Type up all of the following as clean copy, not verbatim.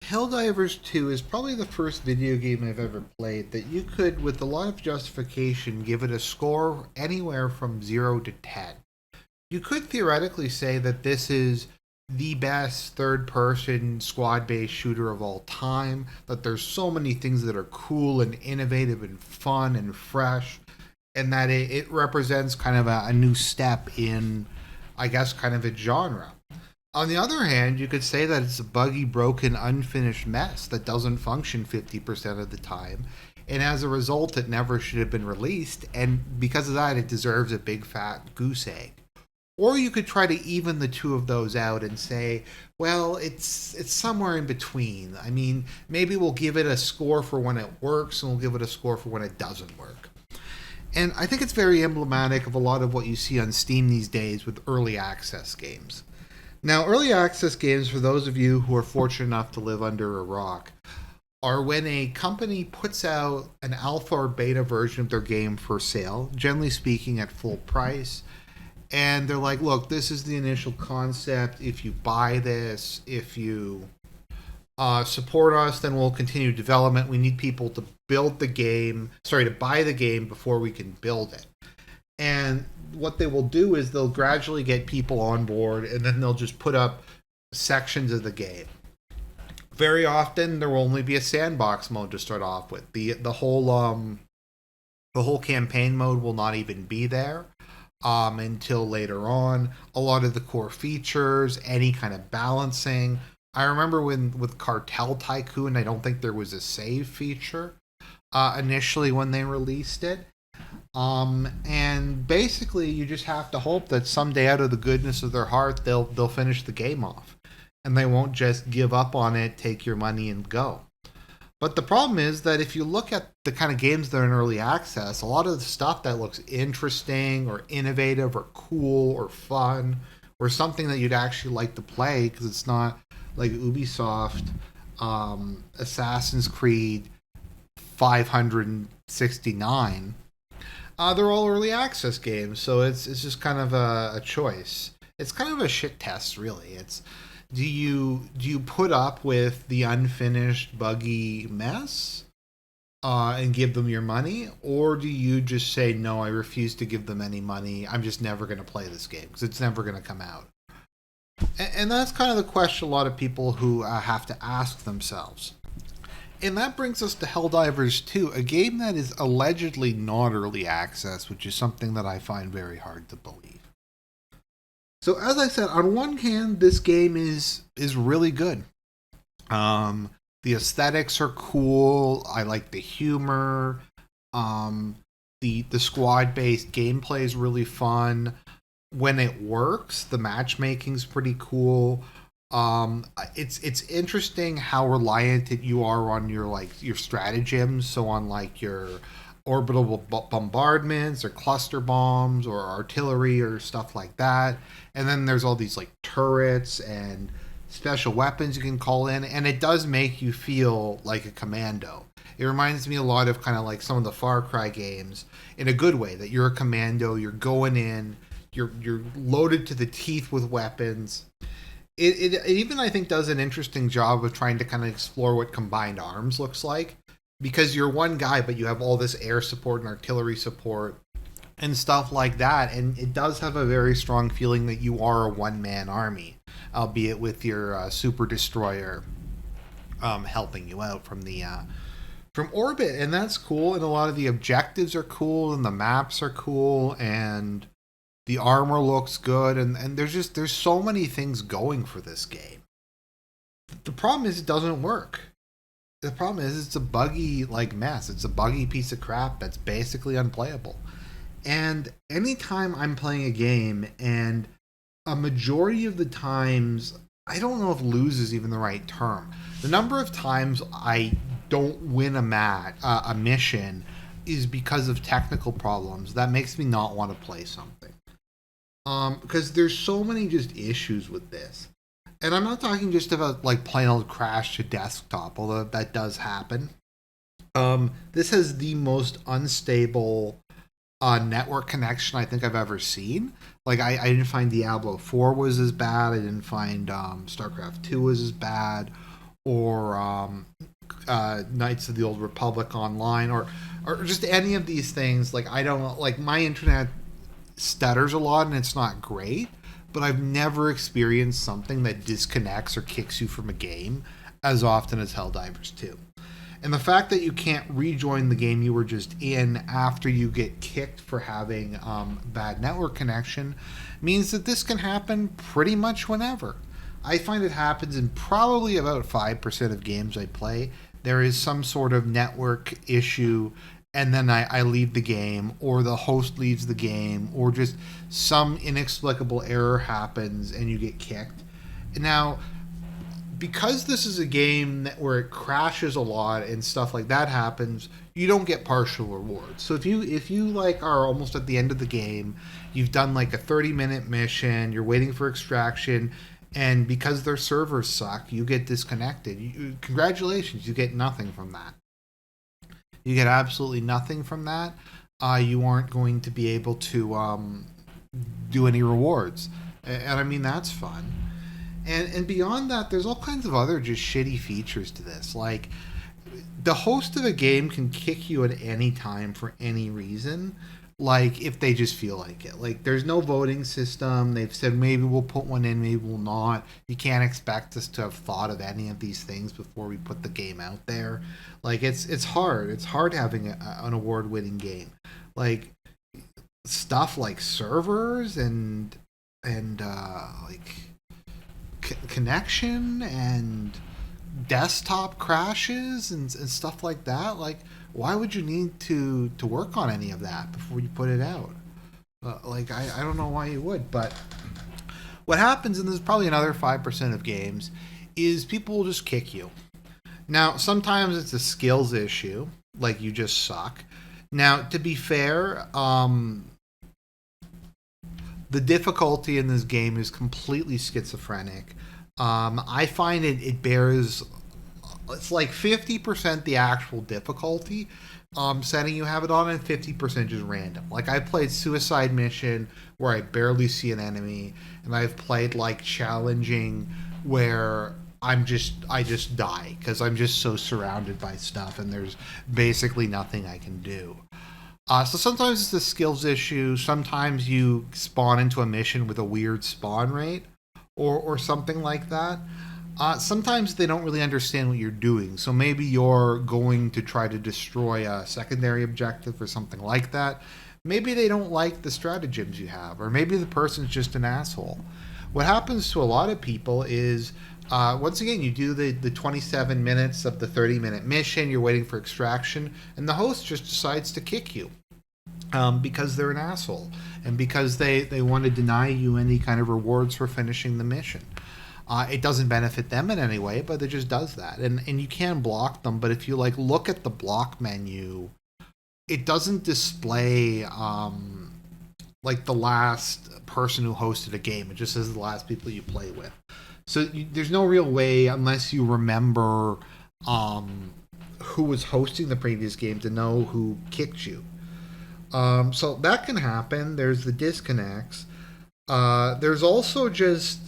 Helldivers 2 is probably the first video game I've ever played that you could, with a lot of justification, give it a score anywhere from 0 to 10. You could theoretically say that this is the best third person squad based shooter of all time, that there's so many things that are cool and innovative and fun and fresh, and that it represents kind of a new step in, I guess, kind of a genre. On the other hand, you could say that it's a buggy, broken, unfinished mess that doesn't function 50% of the time, and as a result, it never should have been released, and because of that, it deserves a big fat goose egg. Or you could try to even the two of those out and say, well, it's somewhere in between. I mean, maybe we'll give it a score for when it works, and we'll give it a score for when it doesn't work. And I think it's very emblematic of a lot of what you see on Steam these days with early access games. Now, early access games, for those of you who are fortunate enough to live under a rock, are when a company puts out an alpha or beta version of their game for sale, generally speaking at full price, and they're like, look, this is the initial concept. If you buy this, if you support us, then we'll continue development. We need people to buy the game before we can build it. And what they will do is they'll gradually get people on board, and then they'll just put up sections of the game. Very often, there will only be a sandbox mode to start off with. The whole campaign mode will not even be there until later on. A lot of the core features, any kind of balancing. I remember with Cartel Tycoon, I don't think there was a save feature initially when they released it. And basically, you just have to hope that someday, out of the goodness of their heart, they'll finish the game off, and they won't just give up on it, take your money, and go. But the problem is that if you look at the kind of games that are in early access, a lot of the stuff that looks interesting or innovative or cool or fun or something that you'd actually like to play, because it's not like Ubisoft, Assassin's Creed 569. They're all early access games, so it's just kind of a choice. It's kind of a shit test, really. It's do you put up with the unfinished buggy mess and give them your money, or do you just say no? I refuse to give them any money. I'm just never going to play this game because it's never going to come out. And that's kind of the question a lot of people who have to ask themselves. And that brings us to Helldivers 2, a game that is allegedly not early access, which is something that I find very hard to believe. So as I said, on one hand, this game is really good. The aesthetics are cool. I like the humor. The squad-based gameplay is really fun. When it works, the matchmaking's pretty cool. It's interesting how reliant you are on your stratagems. So on like your orbital bombardments or cluster bombs or artillery or stuff like that. And then there's all these like turrets and special weapons you can call in, and it does make you feel like a commando. It reminds me a lot of kind of like some of the Far Cry games in a good way, that you're a commando, you're going in, you're loaded to the teeth with weapons. It even, I think, does an interesting job of trying to kind of explore what combined arms looks like, because you're one guy, but you have all this air support and artillery support and stuff like that, and it does have a very strong feeling that you are a one-man army, albeit with your super destroyer helping you out from orbit, and that's cool. And a lot of the objectives are cool, and the maps are cool, and the armor looks good, and there's so many things going for this game. The problem is it doesn't work. The problem is it's a buggy like mess. It's a buggy piece of crap that's basically unplayable. And anytime I'm playing a game, and a majority of the times, I don't know if lose is even the right term. The number of times I don't win a mission is because of technical problems. That makes me not want to play something. Because there's so many just issues with this. And I'm not talking just about like plain old crash to desktop, although that does happen. This has the most unstable network connection I think I've ever seen. Like I didn't find Diablo 4 was as bad. I didn't find StarCraft 2 was as bad. or Knights of the Old Republic Online, or just any of these things. Like, I don't like, my internet stutters a lot and it's not great, but I've never experienced something that disconnects or kicks you from a game as often as Helldivers 2. And the fact that you can't rejoin the game you were just in after you get kicked for having bad network connection means that this can happen pretty much whenever. I find it happens in probably about 5% of games I play. There is some sort of network issue, and then I leave the game, or the host leaves the game, or just some inexplicable error happens and you get kicked. Now, because this is a game where it crashes a lot and stuff like that happens, you don't get partial rewards. So if you like are almost at the end of the game, you've done like a 30-minute mission, you're waiting for extraction, and because their servers suck, you get disconnected. Congratulations, you get nothing from that. You get absolutely nothing from that. You aren't going to be able to do any rewards, and I mean, that's fun. And beyond that, there's all kinds of other just shitty features to this. Like, the host of a game can kick you at any time for any reason, like if they just feel like it. Like, there's no voting system. They've said maybe we'll put one in, maybe we'll not. You can't expect us to have thought of any of these things before we put the game out there. Like, it's hard. It's hard having an award-winning game. Like, stuff like servers and like connection and desktop crashes and stuff like that. Like, why would you need to work on any of that before you put it out? Like, I don't know why you would. But what happens, and there's probably another 5% of games, is people will just kick you. Now, sometimes it's a skills issue, like you just suck. Now, to be fair, the difficulty in this game is completely schizophrenic. I find it bears, it's like 50% the actual difficulty setting you have it on, and 50% just random. Like, I played Suicide Mission where I barely see an enemy, and I've played like challenging where I just die because I'm just so surrounded by stuff and there's basically nothing I can do. So sometimes it's a skills issue. Sometimes you spawn into a mission with a weird spawn rate or something like that. Sometimes they don't really understand what you're doing. So maybe you're going to try to destroy a secondary objective or something like that. Maybe they don't like the stratagems you have, or maybe the person's just an asshole. What happens to a lot of people is, once again, you do the 27 minutes of the 30-minute mission, you're waiting for extraction, and the host just decides to kick you. Because they're an asshole, and because they want to deny you any kind of rewards for finishing the mission. It doesn't benefit them in any way, but it just does that. And you can block them, but if you like look at the block menu, it doesn't display like the last person who hosted a game. It just says the last people you play with. So there's no real way, unless you remember who was hosting the previous game, to know who kicked you. So that can happen. There's the disconnects. There's also just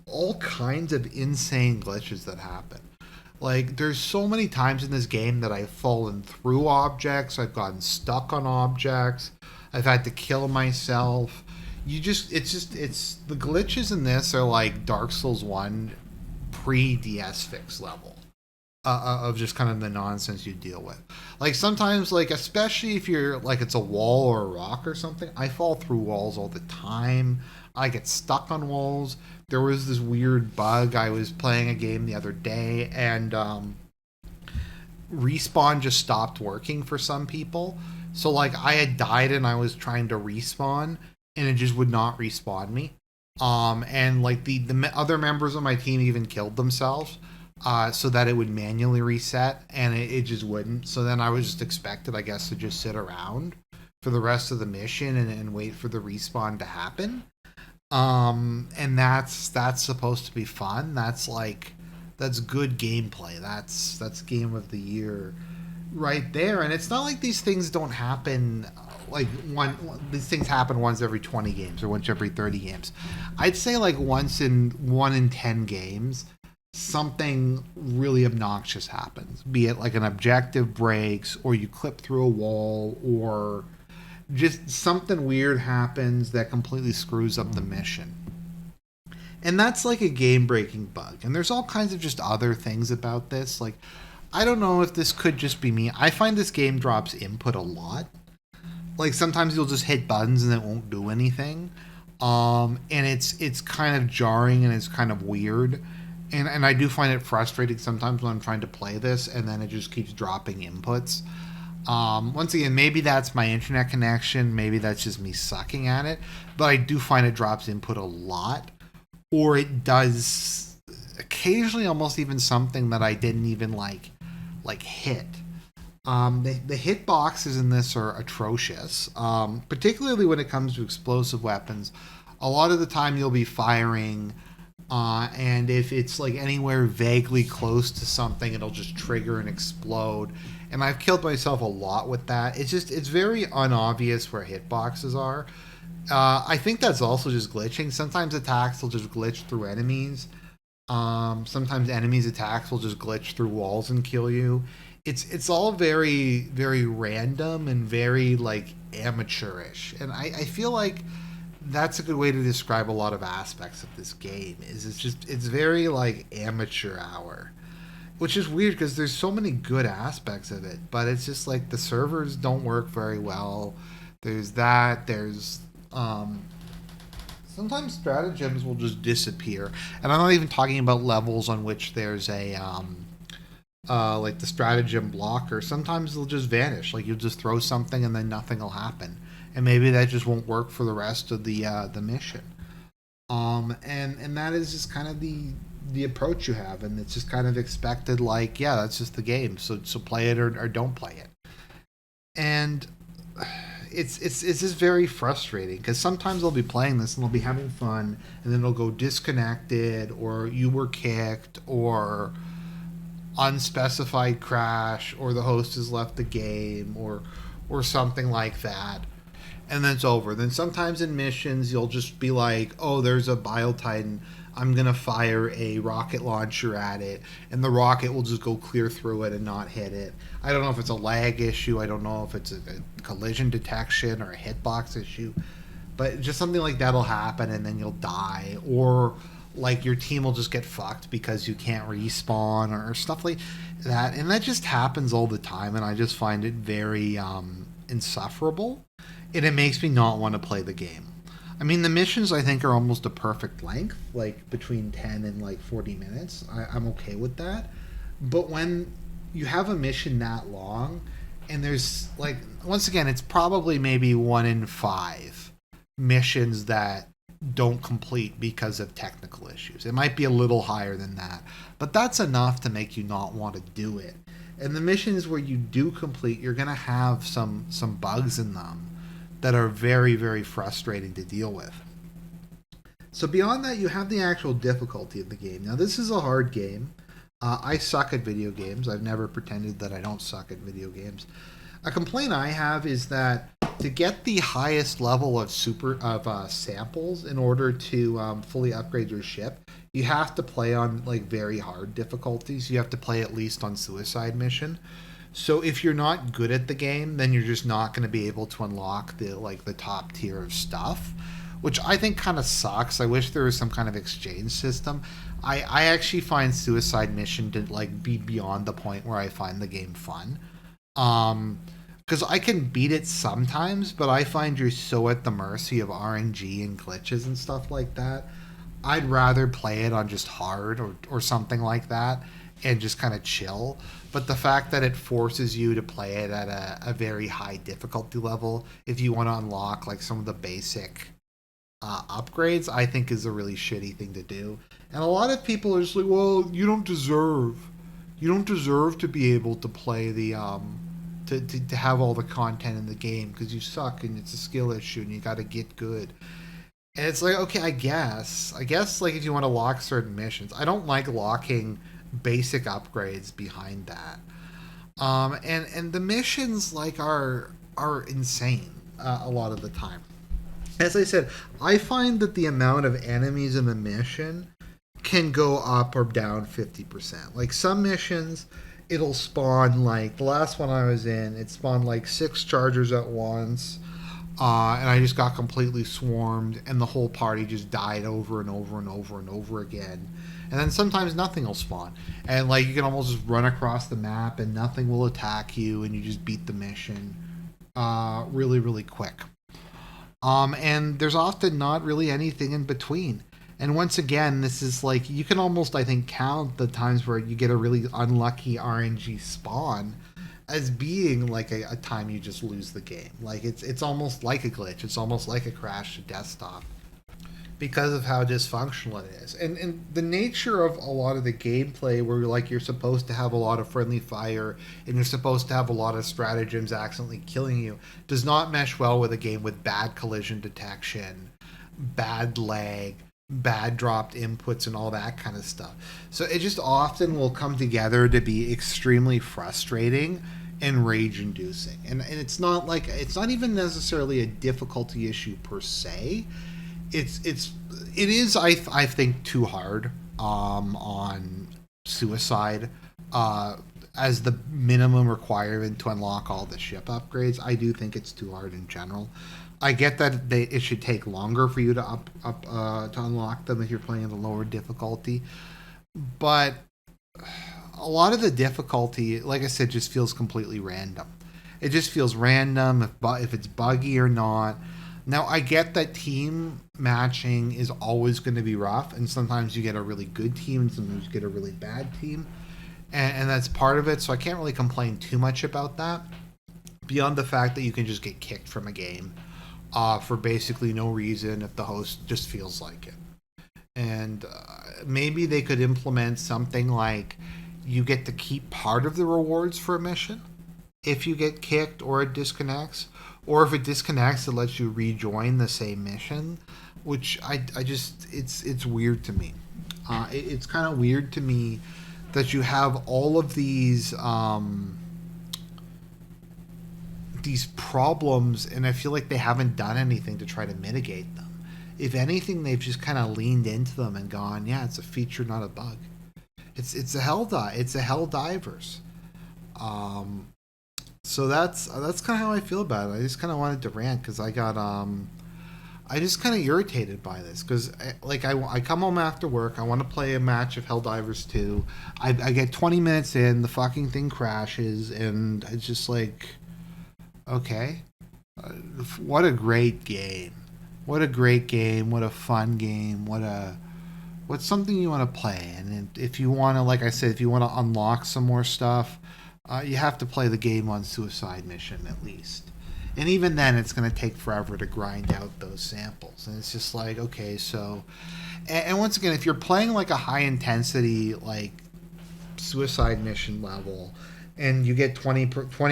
all kinds of insane glitches that happen. Like, there's so many times in this game that I've fallen through objects, I've gotten stuck on objects, I've had to kill myself. It's the glitches in this are like Dark Souls 1 pre-DS fix level. Of just kind of the nonsense you deal with. Like, sometimes, like, especially if you're like it's a wall or a rock or something, I fall through walls all the time. I get stuck on walls. There was this weird bug. I was playing a game the other day, and respawn just stopped working for some people. So, like, I had died and I was trying to respawn, and it just would not respawn me. And like the other members of my team even killed themselves. So that it would manually reset, and it just wouldn't. So then I was just expected, I guess, to just sit around for the rest of the mission and wait for the respawn to happen. And that's supposed to be fun. That's good gameplay. That's game of the year right there. And it's not like these things don't happen. Like, these things happen once every 20 games or once every 30 games. I'd say like 1 in 10 games. something really obnoxious happens, be it like an objective breaks or you clip through a wall or just something weird happens that completely screws up the mission. And that's like a game breaking bug. And there's all kinds of just other things about this. Like, I don't know if this could just be me. I find this game drops input a lot. Like, sometimes you'll just hit buttons and it won't do anything. And it's kind of jarring and it's kind of weird. And I do find it frustrating sometimes when I'm trying to play this and then it just keeps dropping inputs. Once again, maybe that's my internet connection. Maybe that's just me sucking at it. But I do find it drops input a lot. Or it does occasionally almost even something that I didn't even like hit. The hit boxes in this are atrocious, particularly when it comes to explosive weapons. A lot of the time you'll be firing, and if it's like anywhere vaguely close to something, it'll just trigger and explode. And I've killed myself a lot with that. It's very unobvious where hitboxes are. I think that's also just glitching. Sometimes attacks will just glitch through enemies. Sometimes enemies' attacks will just glitch through walls and kill you. It's all very, very random and very like amateurish. And I feel like that's a good way to describe a lot of aspects of this game. It's very like amateur hour. Which is weird because there's so many good aspects of it, but it's just like the servers don't work very well. There's that, there's sometimes stratagems will just disappear, and I'm not even talking about levels on which there's a like the stratagem blocker. Sometimes they'll just vanish, like you'll just throw something and then nothing will happen, and maybe that just won't work for the rest of the mission. And that is just kind of the approach you have, and it's just kind of expected. Like, yeah, that's just the game, so play it or don't play it. And it's just very frustrating because sometimes I'll be playing this and I'll be having fun and then it'll go disconnected or you were kicked or unspecified crash or the host has left the game or something like that, and then it's over. Then sometimes in missions you'll just be like, oh, there's a Bile Titan, I'm gonna fire a rocket launcher at it, and the rocket will just go clear through it and not hit it. I don't know if it's a lag issue. I don't know if it's a collision detection or a hitbox issue, but just something like that'll happen, and then you'll die, or like your team will just get fucked because you can't respawn or stuff like that. And that just happens all the time, and I just find it very insufferable, and it makes me not want to play the game. I mean, the missions I think are almost a perfect length, like between 10 and like 40 minutes. I'm okay with that. But when you have a mission that long, and there's like, once again, it's probably maybe 1 in 5 missions that don't complete because of technical issues. It might be a little higher than that, but that's enough to make you not want to do it. And the missions where you do complete, you're going to have some bugs in them that are very, very frustrating to deal with. So beyond that, you have the actual difficulty of the game. Now, this is a hard game. I suck at video games. I've never pretended that I don't suck at video games. A complaint I have is that to get the highest level of samples in order to fully upgrade your ship, you have to play on like very hard difficulties. You have to play at least on Suicide Mission. So if you're not good at the game, then you're just not going to be able to unlock the top tier of stuff, which I think kind of sucks. I wish there was some kind of exchange system. I actually find Suicide Mission to like be beyond the point where I find the game fun. Because I can beat it sometimes, but I find you're so at the mercy of RNG and glitches and stuff like that. I'd rather play it on just hard or something like that and just kind of chill. But the fact that it forces you to play it at a very high difficulty level if you want to unlock like some of the basic upgrades, I think is a really shitty thing to do. And a lot of people are just like, well, you don't deserve to be able to play the to have all the content in the game because you suck and it's a skill issue and you got to get good. And it's like, okay, I guess like if you want to lock certain missions, I don't like locking basic upgrades behind that. And the missions like are insane a lot of the time. As I said, I find that the amount of enemies in the mission can go up or down 50%. Like some missions, it'll spawn like the last one I was in, it spawned like 6 chargers at once. And I just got completely swarmed, and the whole party just died over and over and over and over again. And then sometimes nothing will spawn, and like you can almost just run across the map, and nothing will attack you, and you just beat the mission, really, really quick. And there's often not really anything in between. And once again, this is like you can almost, I think, count the times where you get a really unlucky RNG spawn as being like a time you just lose the game. Like it's almost like a glitch. It's almost like a crash to desktop because of how dysfunctional it is. And the nature of a lot of the gameplay where like you're supposed to have a lot of friendly fire and you're supposed to have a lot of stratagems accidentally killing you does not mesh well with a game with bad collision detection, bad lag, bad dropped inputs and all that kind of stuff. So it just often will come together to be extremely frustrating and rage inducing. And it's not like it's not even necessarily a difficulty issue per se. It is I think too hard on suicide as the minimum requirement to unlock all the ship upgrades. I do think it's too hard in general. I get that it should take longer for you to to unlock them if you're playing at a lower difficulty, but a lot of the difficulty, like I said, just feels completely random. It just feels random if it's buggy or not. Now I get that team matching is always going to be rough, and sometimes you get a really good team, and sometimes you get a really bad team, and that's part of it. So I can't really complain too much about that, beyond the fact that you can just get kicked from a game for basically no reason if the host just feels like it. And maybe they could implement something like you get to keep part of the rewards for a mission if you get kicked or it disconnects, or if it disconnects it lets you rejoin the same mission, which I just it's weird to me. It's kind of weird to me that you have all of these problems, and I feel like they haven't done anything to try to mitigate them. If anything, they've just kind of leaned into them and gone, yeah, it's a feature, not a bug. It's a Helldivers. So that's kind of how I feel about it. I just kind of wanted to rant because I just kind of irritated by this because I come home after work. I want to play a match of Helldivers 2. I get 20 minutes in, the fucking thing crashes, and it's just like, okay, what a great game. What a great game. What a fun game. What's something you want to play. And if you want to, like I said, if you want to unlock some more stuff, you have to play the game on suicide mission at least. And even then, it's going to take forever to grind out those samples. And it's just like, okay, so... And once again, if you're playing like a high intensity, like, suicide mission level, and you get 20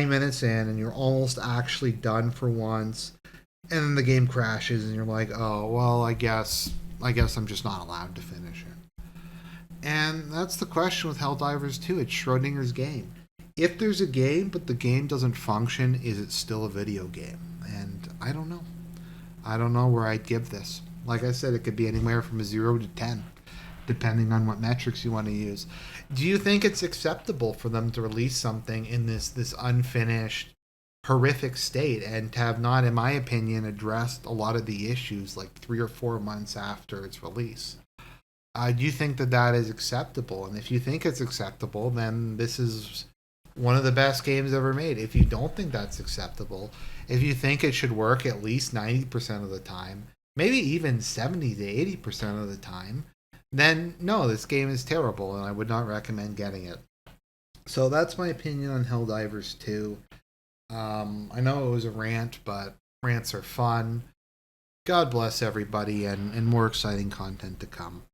minutes in, and you're almost actually done for once, and then the game crashes, and you're like, oh, well, I guess I'm just not allowed to finish it. And that's the question with Helldivers 2. It's Schrodinger's game. If there's a game, but the game doesn't function, is it still a video game? And I don't know. I don't know where I'd give this. Like I said, it could be anywhere from a 0 to 10, depending on what metrics you want to use. Do you think it's acceptable for them to release something in this unfinished, horrific state and to have not, in my opinion, addressed a lot of the issues like 3 or 4 months after its release? Do you think that is acceptable? And if you think it's acceptable, then this is one of the best games ever made. If you don't think that's acceptable, if you think it should work at least 90% of the time, maybe even 70 to 80% of the time, then no, this game is terrible and I would not recommend getting it. So that's my opinion on Helldivers 2. I know it was a rant, but rants are fun. God bless everybody, and more exciting content to come.